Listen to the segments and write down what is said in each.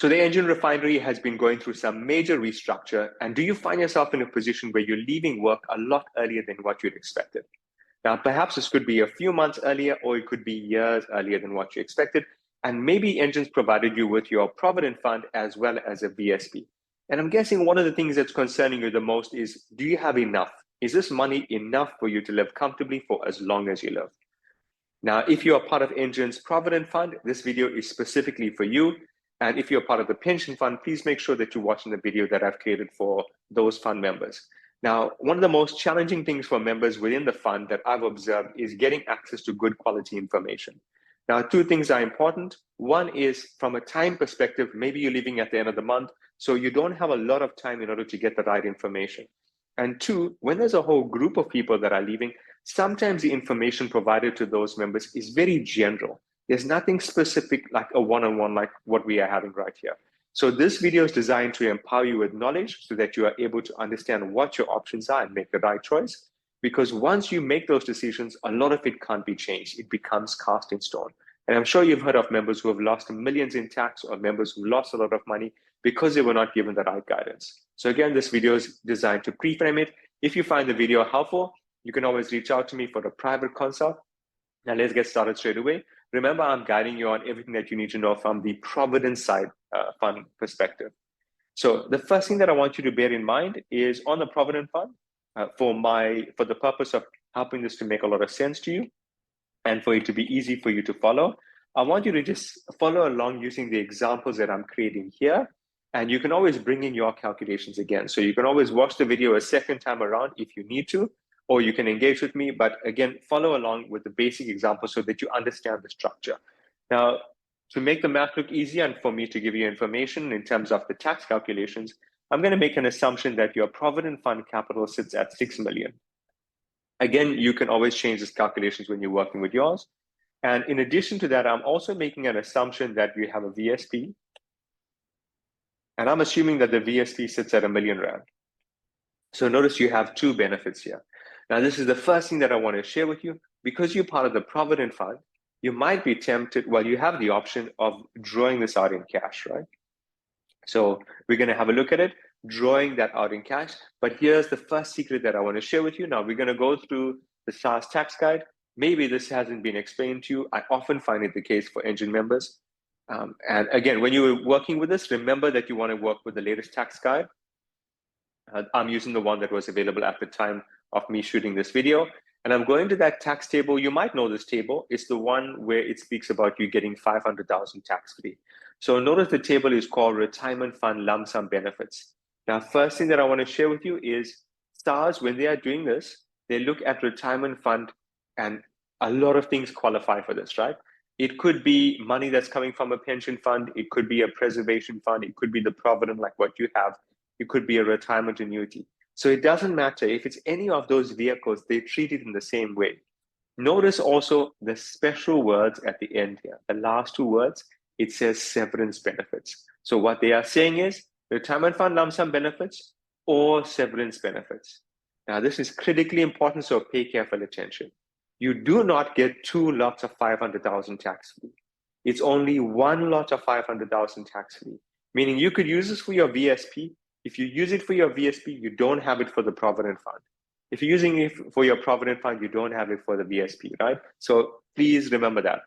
So the Engen refinery has been going through some major restructure. And do you find yourself in a position where you're leaving work a lot earlier than what you'd expected? Now, perhaps this could be a few months earlier, or it could be years earlier than what you expected. And maybe Engen's provided you with your Provident fund as well as a VSP. And I'm guessing one of the things that's concerning you the most is, do you have enough? Is this money enough for you to live comfortably for as long as you live? Now, if you are part of Engen's Provident Fund, this video is specifically for you. And if you're part of the pension fund, please make sure that you're watching the video that I've created for those fund members. Now, one of the most challenging things for members within the fund that I've observed is getting access to good quality information. Now, two things are important. One is from a time perspective, maybe you're leaving at the end of the month, so you don't have a lot of time in order to get the right information. And two, when there's a whole group of people that are leaving, sometimes the information provided to those members is very general. There's nothing specific like a one-on-one like what we are having right here. So this video is designed to empower you with knowledge so that you are able to understand what your options are and make the right choice. Because once you make those decisions, a lot of it can't be changed. It becomes cast in stone. And I'm sure you've heard of members who have lost millions in tax or members who lost a lot of money because they were not given the right guidance. So again, this video is designed to pre-frame it. If you find the video helpful, you can always reach out to me for a private consult. Now let's get started straight away. Remember, I'm guiding you on everything that you need to know from the Provident side fund perspective. So the first thing that I want you to bear in mind is on the Provident fund, for the purpose of helping this to make a lot of sense to you and for it to be easy for you to follow, I want you to just follow along using the examples that I'm creating here. And you can always bring in your calculations again. So you can always watch the video a second time around if you need to, or you can engage with me, but again, follow along with the basic examples so that you understand the structure. Now, to make the math look easier and for me to give you information in terms of the tax calculations, I'm going to make an assumption that your Provident Fund capital sits at 6 million. Again, you can always change these calculations when you're working with yours. And in addition to that, I'm also making an assumption that you have a VSP. And I'm assuming that the VSP sits at R1 million. So notice you have two benefits here. Now, this is the first thing that I want to share with you. Because you're part of the Provident Fund, you might be tempted, well, you have the option of drawing this out in cash, right? So we're going to have a look at it, drawing that out in cash. But here's the first secret that I want to share with you. Now, we're going to go through the SARS tax guide. Maybe this hasn't been explained to you. I often find it the case for Engen members. And again, when you're working with this, remember that you want to work with the latest tax guide. I'm using the one that was available at the time of me shooting this video. And I'm going to that tax table. You might know this table. It's the one where it speaks about you getting 500,000 tax-free. So notice the table is called Retirement Fund Lump Sum Benefits. Now, first thing that I want to share with you is SARS, when they are doing this, they look at retirement fund and a lot of things qualify for this, right? It could be money that's coming from a pension fund. It could be a preservation fund. It could be the Provident like what you have. It could be a retirement annuity. So it doesn't matter if it's any of those vehicles, they treat it in the same way. Notice also the special words at the end here. The last two words, it says severance benefits. So what they are saying is retirement fund lump sum benefits or severance benefits. Now this is critically important, so pay careful attention. You do not get two lots of 500,000 tax-free. It's only one lot of 500,000 tax-free, meaning you could use this for your VSP. If you use it for your VSP, you don't have it for the Provident Fund. If you're using it for your Provident Fund, you don't have it for the VSP, right? So please remember that.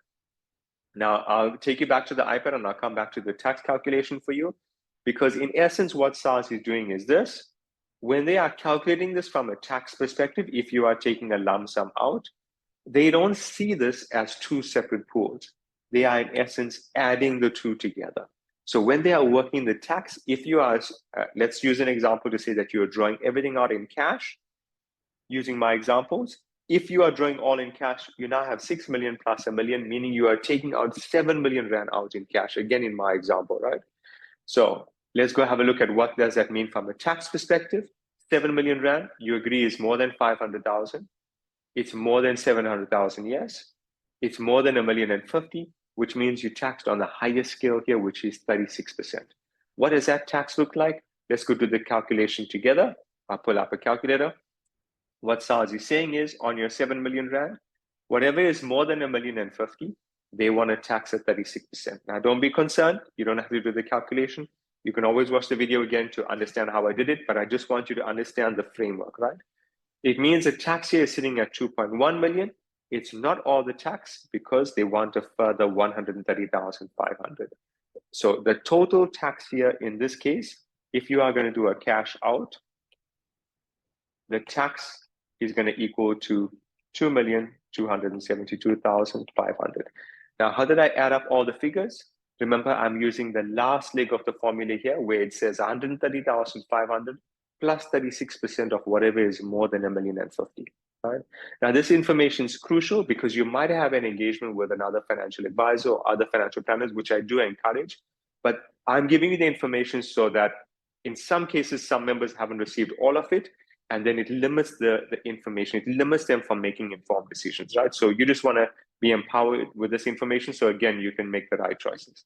Now, I'll take you back to the iPad and I'll come back to the tax calculation for you. Because in essence, what SARS is doing is this. When they are calculating this from a tax perspective, if you are taking a lump sum out, they don't see this as two separate pools. They are in essence adding the two together. So when they are working the tax, if you are, let's use an example to say that you're drawing everything out in cash, using my examples. If you are drawing all in cash, you now have 6 million plus R1 million, meaning you are taking out 7 million Rand out in cash, again in my example, right? So let's go have a look at what does that mean from a tax perspective. 7 million Rand, you agree is more than 500,000. It's more than 700,000, yes. It's more than 1,050,000. Which means you taxed on the highest scale here, which is 36%. What does that tax look like? Let's go do the calculation together. I'll pull up a calculator. What SARS is saying is on your 7 million Rand, whatever is more than 1,050,000, they want to tax at 36%. Now, don't be concerned. You don't have to do the calculation. You can always watch the video again to understand how I did it, but I just want you to understand the framework, right? It means the tax here is sitting at 2.1 million. It's not all the tax because they want a further 130,500. So the total tax here in this case, if you are going to do a cash out, the tax is going to equal to 2,272,500. Now, how did I add up all the figures? Remember, I'm using the last leg of the formula here where it says 130,500 plus 36% of whatever is more than 1,050,000. Right? Now, this information is crucial because you might have an engagement with another financial advisor or other financial planners, which I do encourage. But I'm giving you the information so that in some cases, some members haven't received all of it, and then it limits the information. It limits them from making informed decisions, right? So you just want to be empowered with this information. So again, you can make the right choices.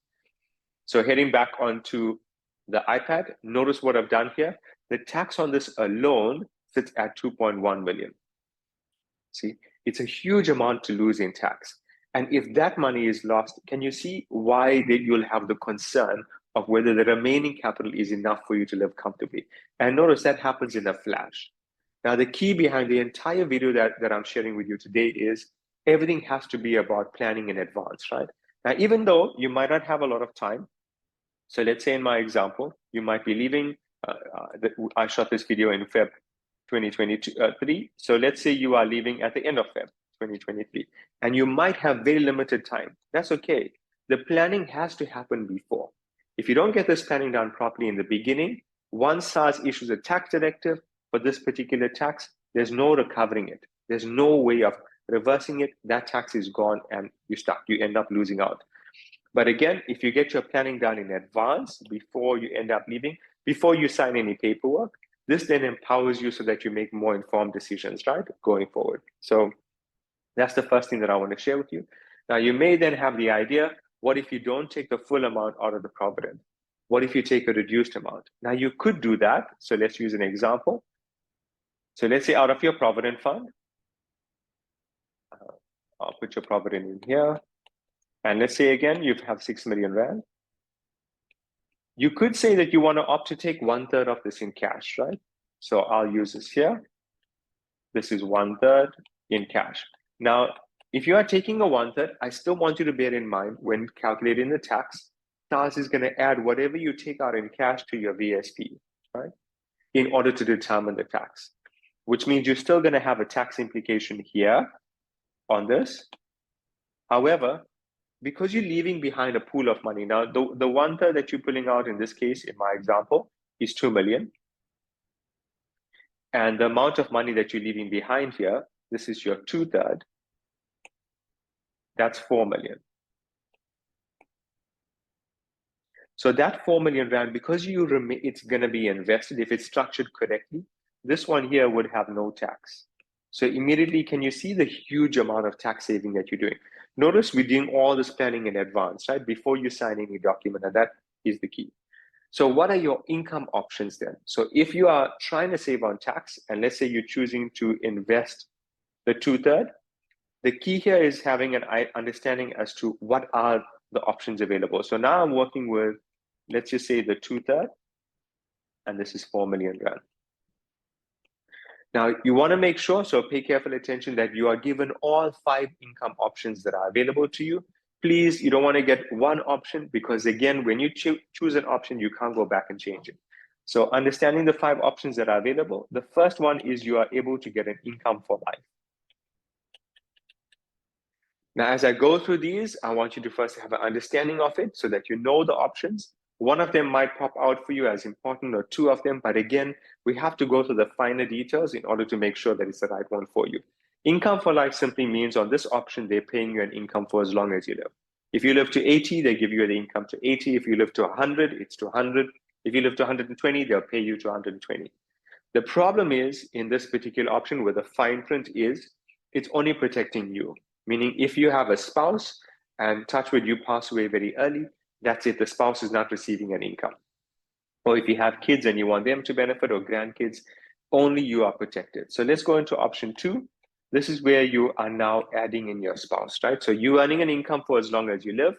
So heading back onto the iPad, notice what I've done here. The tax on this alone sits at 2.1 million. See, it's a huge amount to lose in tax. And if that money is lost, can you see why you'll have the concern of whether the remaining capital is enough for you to live comfortably? And notice that happens in a flash. Now, the key behind the entire video that I'm sharing with you today is everything has to be about planning in advance, right? Now, even though you might not have a lot of time, so let's say in my example, you might be leaving, I shot this video in Feb 2023. So let's say you are leaving at the end of Feb 2023, and you might have very limited time. That's okay. The planning has to happen before. If you don't get this planning done properly in the beginning, once SARS issues a tax directive for this particular tax, there's no recovering it. There's no way of reversing it. That tax is gone and you're stuck. You end up losing out. But again, if you get your planning done in advance before you end up leaving, before you sign any paperwork, this then empowers you so that you make more informed decisions, right, going forward. So that's the first thing that I want to share with you. Now, you may then have the idea, what if you don't take the full amount out of the Provident? What if you take a reduced amount? Now, you could do that. So let's use an example. So let's say out of your Provident fund, I'll put your Provident in here. And let's say again, you have 6 million Rand. You could say that you want to opt to take 1/3 of this in cash, right? So I'll use this here. This is 1/3 in cash. Now, if you are taking a 1/3, I still want you to bear in mind when calculating the tax, SARS is going to add whatever you take out in cash to your VSP, right? In order to determine the tax, which means you're still going to have a tax implication here on this. However, because you're leaving behind a pool of money, now the 1/3 that you're pulling out in this case, in my example, is 2 million. And the amount of money that you're leaving behind here, this is your 2/3, that's 4 million. So that 4 million Rand, because it's going to be invested, if it's structured correctly, this one here would have no tax. So immediately, can you see the huge amount of tax saving that you're doing? Notice we're doing all this planning in advance, right? Before you sign any document, and that is the key. So what are your income options then? So if you are trying to save on tax, and let's say you're choosing to invest the 2/3, the key here is having an understanding as to what are the options available. So now I'm working with, let's just say the 2/3, and this is 4 million Rand. Now, you want to make sure, so pay careful attention, that you are given all 5 income options that are available to you. Please, you don't want to get one option because, again, when you choose an option, you can't go back and change it. So understanding the 5 options that are available, the first one is you are able to get an income for life. Now, as I go through these, I want you to first have an understanding of it so that you know the options. One of them might pop out for you as important, or 2 of them, but again, we have to go through the finer details in order to make sure that it's the right one for you. Income for life simply means on this option, they're paying you an income for as long as you live. If you live to 80, they give you the income to 80. If you live to 100, it's to 100. If you live to 120, they'll pay you to 120. The problem is, in this particular option, where the fine print is, it's only protecting you. Meaning if you have a spouse and touch wood, you pass away very early, that's it, the spouse is not receiving an income. Or if you have kids and you want them to benefit, or grandkids, only you are protected. So let's go into option 2. This is where you are now adding in your spouse, right? So you earning an income for as long as you live.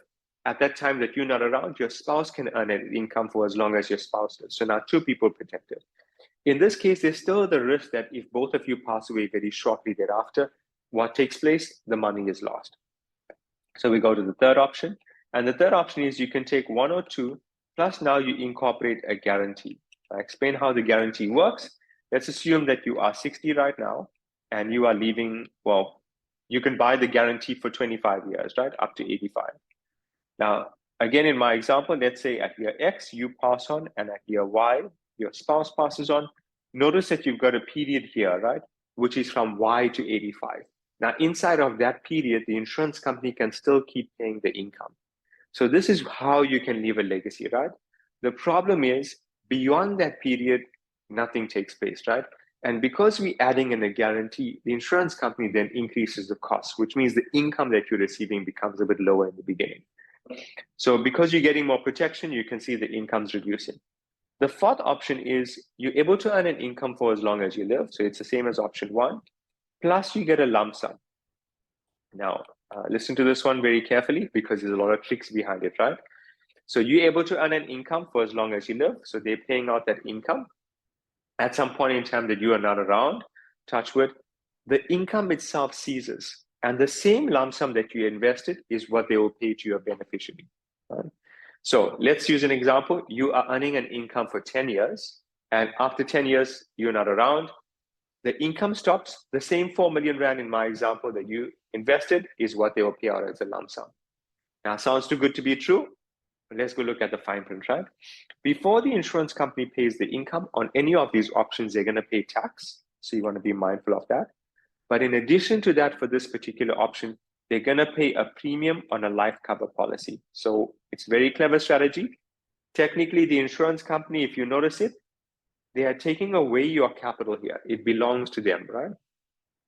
At that time that you're not around, your spouse can earn an income for as long as your spouse lives. So now two people protected. In this case, there's still the risk that if both of you pass away very shortly thereafter, what takes place? The money is lost. So we go to the third option. And the third option is you can take one or two, plus now you incorporate a guarantee. I'll explain how the guarantee works. Let's assume that you are 60 right now and you are leaving, well, you can buy the guarantee for 25 years, right? Up to 85. Now, again, in my example, let's say at year X, you pass on, and at year Y, your spouse passes on. Notice that you've got a period here, right? Which is from Y to 85. Now, inside of that period, the insurance company can still keep paying the income. So this is how you can leave a legacy, right? The problem is beyond that period, nothing takes place, right? And because we're adding in a guarantee, the insurance company then increases the cost, which means the income that you're receiving becomes a bit lower in the beginning. So because you're getting more protection, you can see the income's reducing. The fourth option is you're able to earn an income for as long as you live. So it's the same as option one, plus you get a lump sum. Now, listen to this one very carefully because there's a lot of tricks behind it, right? So you're able to earn an income for as long as you live. So they're paying out that income. At some point in time that you are not around, touch wood, the income itself ceases. And the same lump sum that you invested is what they will pay to your beneficiary. Right? So let's use an example. You are earning an income for 10 years. And after 10 years, you're not around. The income stops. The same 4 million Rand in my example that you invested is what they will pay out as a lump sum. Now, sounds too good to be true. Let's go look at the fine print, right? Before the insurance company pays the income on any of these options, they're going to pay tax. So you want to be mindful of that. But in addition to that, for this particular option, they're going to pay a premium on a life cover policy. So it's a very clever strategy. Technically, the insurance company, if you notice it, they are taking away your capital here. It belongs to them, right?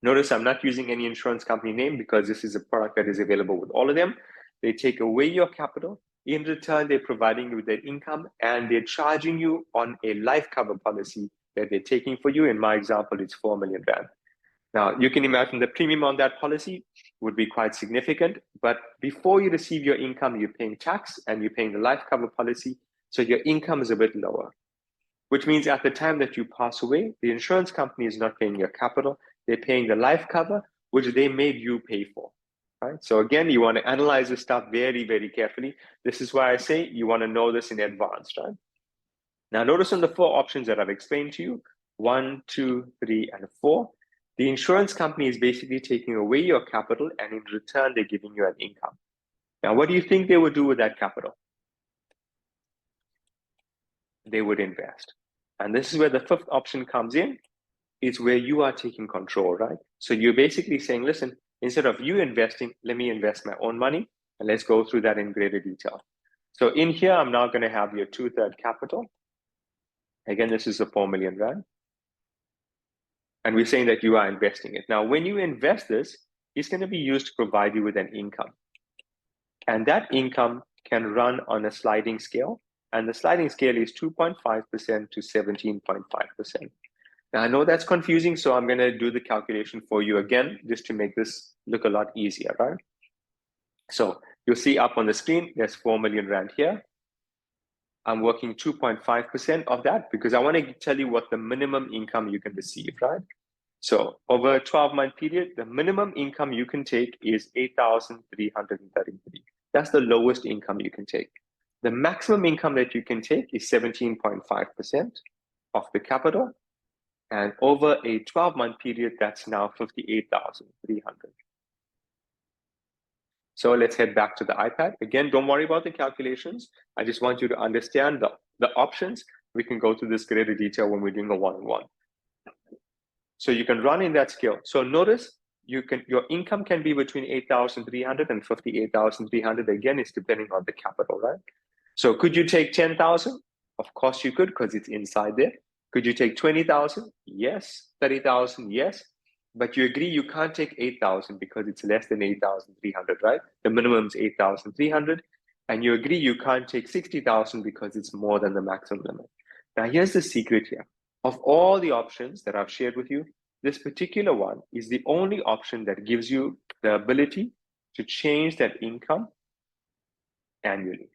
Notice I'm not using any insurance company name because this is a product that is available with all of them. They take away your capital. In return, they're providing you with their income and they're charging you on a life cover policy that they're taking for you. In my example, it's 4 million Rand. Now, you can imagine the premium on that policy would be quite significant, but before you receive your income, you're paying tax and you're paying the life cover policy, so your income is a bit lower, which means at the time that you pass away, the insurance company is not paying your capital, they're paying the life cover, which they made you pay for. Right? So again, you want to analyze this stuff very, very carefully. This is why I say you want to know this in advance, right? Now, notice on the four options that I've explained to you, 1, 2, 3, and 4, the insurance company is basically taking away your capital and in return, they're giving you an income. Now, what do you think they would do with that capital? They would invest. And this is where the fifth option comes in. It's where you are taking control, right? So you're basically saying, listen, instead of you investing, let me invest my own money. And let's go through that in greater detail. So in here, I'm now going to have your 2/3 capital. Again, this is the 4 million Rand. And we're saying that you are investing it. Now, when you invest this, it's going to be used to provide you with an income. And that income can run on a sliding scale. And the sliding scale is 2.5% to 17.5%. Now, I know that's confusing, so I'm going to do the calculation for you again, just to make this look a lot easier, right? So you'll see up on the screen, there's 4 million Rand here. I'm working 2.5% of that because I want to tell you what the minimum income you can receive, right? So over a 12-month period, the minimum income you can take is 8,333. That's the lowest income you can take. The maximum income that you can take is 17.5% of the capital. And over a 12-month period, that's now 58,300. So let's head back to the iPad. Again, don't worry about the calculations. I just want you to understand the options. We can go through this greater detail when we're doing a one-on-one. So you can run in that scale. So notice your income can be between 8,300 and 58,300. Again, it's depending on the capital, right? So could you take 10,000? Of course you could, because it's inside there. Could you take 20,000? Yes. 30,000? Yes. But you agree you can't take 8,000 because it's less than 8,300, right? The minimum is 8,300. And you agree you can't take 60,000 because it's more than the maximum limit. Now, here's the secret here. Of all the options that I've shared with you, this particular one is the only option that gives you the ability to change that income annually.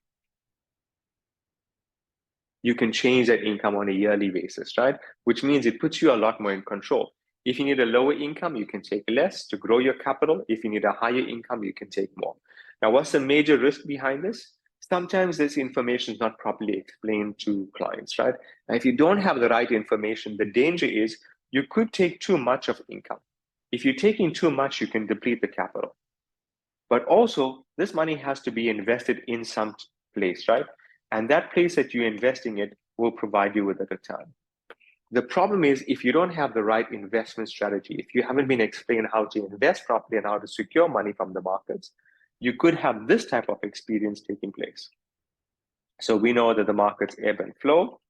You can change that income on a yearly basis, right? Which means it puts you a lot more in control. If you need a lower income, you can take less to grow your capital. If you need a higher income, you can take more. Now, what's the major risk behind this? Sometimes this information is not properly explained to clients, right? Now, if you don't have the right information, the danger is you could take too much of income. If you're taking too much, you can deplete the capital. But also, this money has to be invested in some place, right? And that place that you're investing it will provide you with a return. The problem is if you don't have the right investment strategy, if you haven't been explained how to invest properly and how to secure money from the markets, you could have this type of experience taking place. So we know that the markets ebb and flow.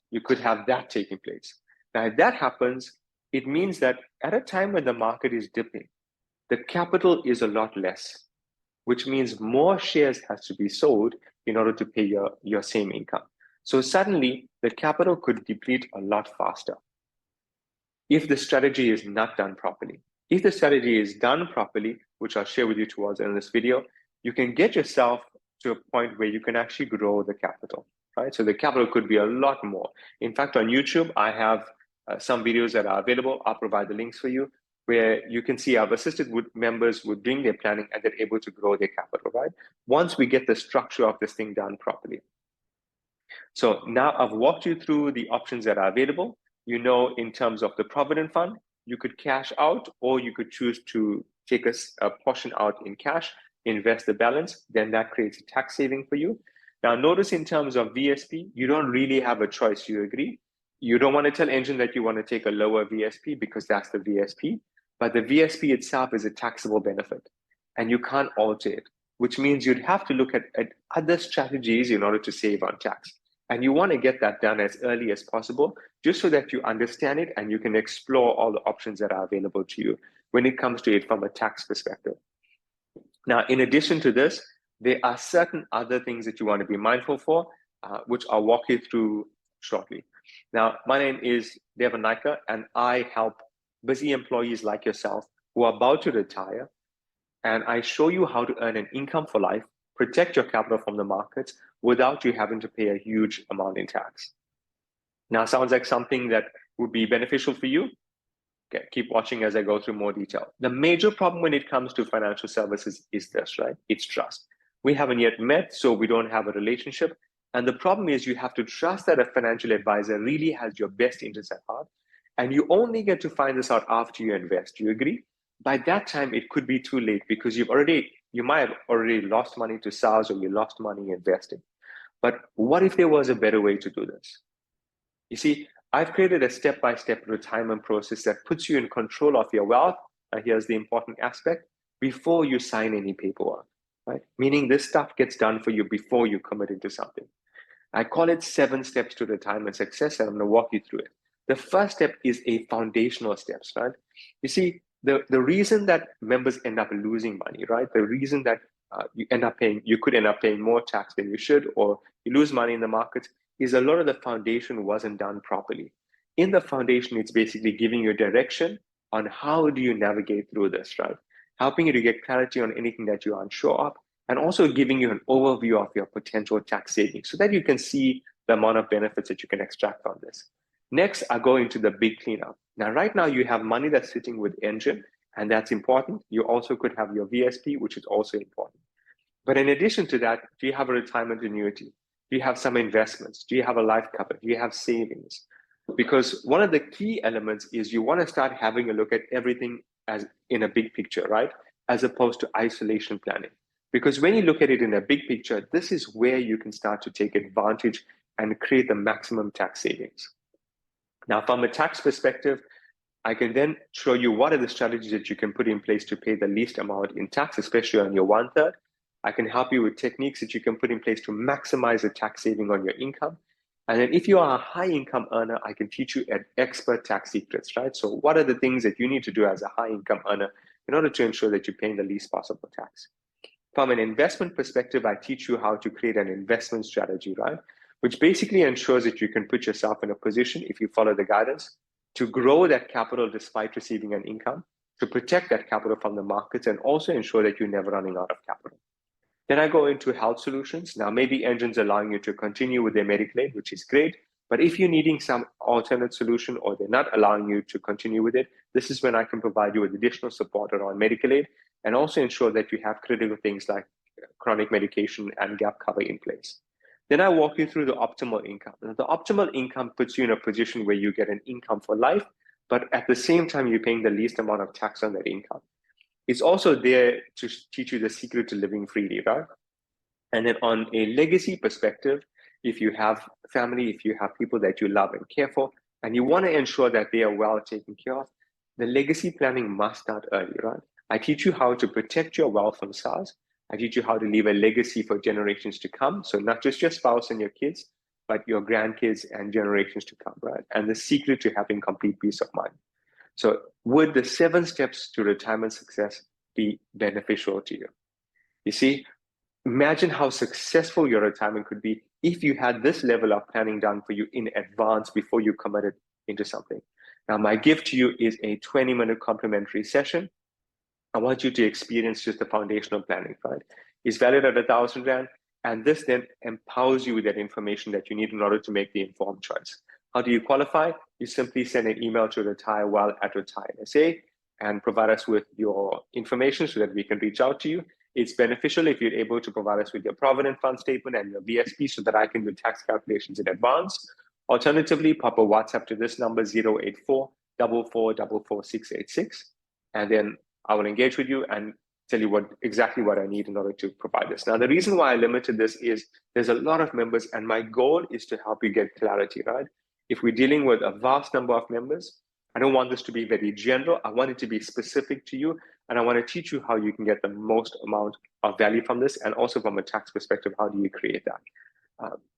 You could have that taking place. Now, if that happens, it means that at a time when the market is dipping, the capital is a lot less, which means more shares has to be sold in order to pay your same income. So suddenly the capital could deplete a lot faster if the strategy is not done properly. If the strategy is done properly, which I'll share with you towards the end of this video, you can get yourself to a point where you can actually grow the capital, right? So the capital could be a lot more. In fact, on YouTube, I have some videos that are available. I'll provide the links for you, where you can see I've assisted with members with doing their planning and they're able to grow their capital, right? Once we get the structure of this thing done properly. So now I've walked you through the options that are available. You know, in terms of the Provident Fund, you could cash out or you could choose to take a portion out in cash, invest the balance, then that creates a tax saving for you. Now notice in terms of VSP, you don't really have a choice, you agree? You don't want to tell Engen that you want to take a lower VSP because that's the VSP, but the VSP itself is a taxable benefit and you can't alter it, which means you'd have to look at other strategies in order to save on tax. And you want to get that done as early as possible, just so that you understand it and you can explore all the options that are available to you when it comes to it from a tax perspective. Now, in addition to this, there are certain other things that you want to be mindful for, which I'll walk you through shortly. Now, my name is Devan Naika, and I help busy employees like yourself who are about to retire, and I show you how to earn an income for life, protect your capital from the markets without you having to pay a huge amount in tax. Now, sounds like something that would be beneficial for you? Okay, keep watching as I go through more detail. The major problem when it comes to financial services is this, right? It's trust. We haven't yet met, so we don't have a relationship. And the problem is you have to trust that a financial advisor really has your best interests at heart. And you only get to find this out after you invest. Do you agree? By that time, it could be too late because you might have already lost money to SARS or you lost money investing. But what if there was a better way to do this? You see, I've created a step-by-step retirement process that puts you in control of your wealth. And here's the important aspect: before you sign any paperwork, right? Meaning this stuff gets done for you before you commit into something. I call it 7 steps to retirement success, and I'm going to walk you through it. The first step is a foundational steps, right? You see, the reason that members end up losing money, right? The reason that you could end up paying more tax than you should, or you lose money in the markets, is a lot of the foundation wasn't done properly. In the foundation, it's basically giving you direction on how do you navigate through this, right? Helping you to get clarity on anything that you're unsure of, and also giving you an overview of your potential tax savings so that you can see the amount of benefits that you can extract from this. Next, I go into the big cleanup. Now, right now you have money that's sitting with Engen, and that's important. You also could have your VSP, which is also important. But in addition to that, do you have a retirement annuity? Do you have some investments? Do you have a life cover? Do you have savings? Because one of the key elements is you want to start having a look at everything as in a big picture, right? As opposed to isolation planning. Because when you look at it in a big picture, this is where you can start to take advantage and create the maximum tax savings. Now, from a tax perspective, I can then show you what are the strategies that you can put in place to pay the least amount in tax, especially on your 1/3. I can help you with techniques that you can put in place to maximize the tax saving on your income. And then if you are a high income earner, I can teach you expert tax secrets, right? So what are the things that you need to do as a high income earner in order to ensure that you're paying the least possible tax? From an investment perspective, I teach you how to create an investment strategy, right? Which basically ensures that you can put yourself in a position, if you follow the guidance, to grow that capital despite receiving an income, to protect that capital from the markets, and also ensure that you're never running out of capital. Then I go into health solutions. Now, maybe Engen's allowing you to continue with their medical aid, which is great. But if you're needing some alternate solution or they're not allowing you to continue with it, this is when I can provide you with additional support around medical aid and also ensure that you have critical things like chronic medication and gap cover in place. Then I walk you through the optimal income. Now, the optimal income puts you in a position where you get an income for life, but at the same time, you're paying the least amount of tax on that income. It's also there to teach you the secret to living freely, right? And then on a legacy perspective, if you have family, if you have people that you love and care for, and you want to ensure that they are well taken care of, the legacy planning must start early, right? I teach you how to protect your wealth from SARS. I teach you how to leave a legacy for generations to come. So not just your spouse and your kids, but your grandkids and generations to come, right? And the secret to having complete peace of mind. So would the 7 steps to retirement success be beneficial to you? You see, imagine how successful your retirement could be if you had this level of planning done for you in advance before you committed into something. Now, my gift to you is a 20-minute complimentary session. I want you to experience just the foundational planning, right? It's valued at 1,000 Rand, and this then empowers you with that information that you need in order to make the informed choice. How do you qualify? You simply send an email to retirewell@retire.sa and provide us with your information so that we can reach out to you. It's beneficial if you're able to provide us with your Provident Fund statement and your VSP so that I can do tax calculations in advance. Alternatively, pop a WhatsApp to this number 084 4444 686, and then I will engage with you and tell you exactly what I need in order to provide this. Now, the reason why I limited this is there's a lot of members, and my goal is to help you get clarity, right? If we're dealing with a vast number of members, I don't want this to be very general. I want it to be specific to you, and I want to teach you how you can get the most amount of value from this, and also from a tax perspective, how do you create that?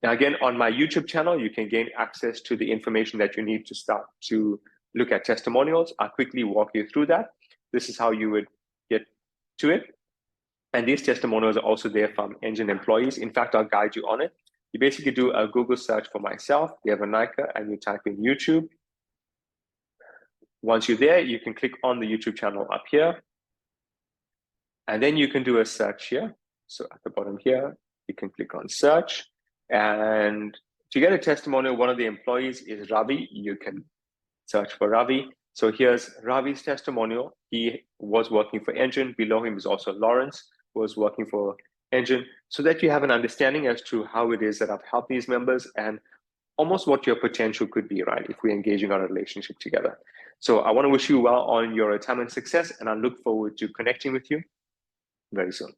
Now, again, on my YouTube channel, you can gain access to the information that you need to start to look at testimonials. I'll quickly walk you through that. This is how you would get to it. And these testimonials are also there from Engen employees. In fact, I'll guide you on it. You basically do a Google search for myself, Devanika, and you type in YouTube. Once you're there, you can click on the YouTube channel up here. And then you can do a search here. So at the bottom here, you can click on search. And to get a testimonial, one of the employees is Ravi. You can search for Ravi. So here's Ravi's testimonial. He was working for Engen. Below him is also Lawrence, who was working for Engen, so that you have an understanding as to how it is that I've helped these members and almost what your potential could be, right, if we're engaging on a relationship together. So I want to wish you well on your retirement success, and I look forward to connecting with you very soon.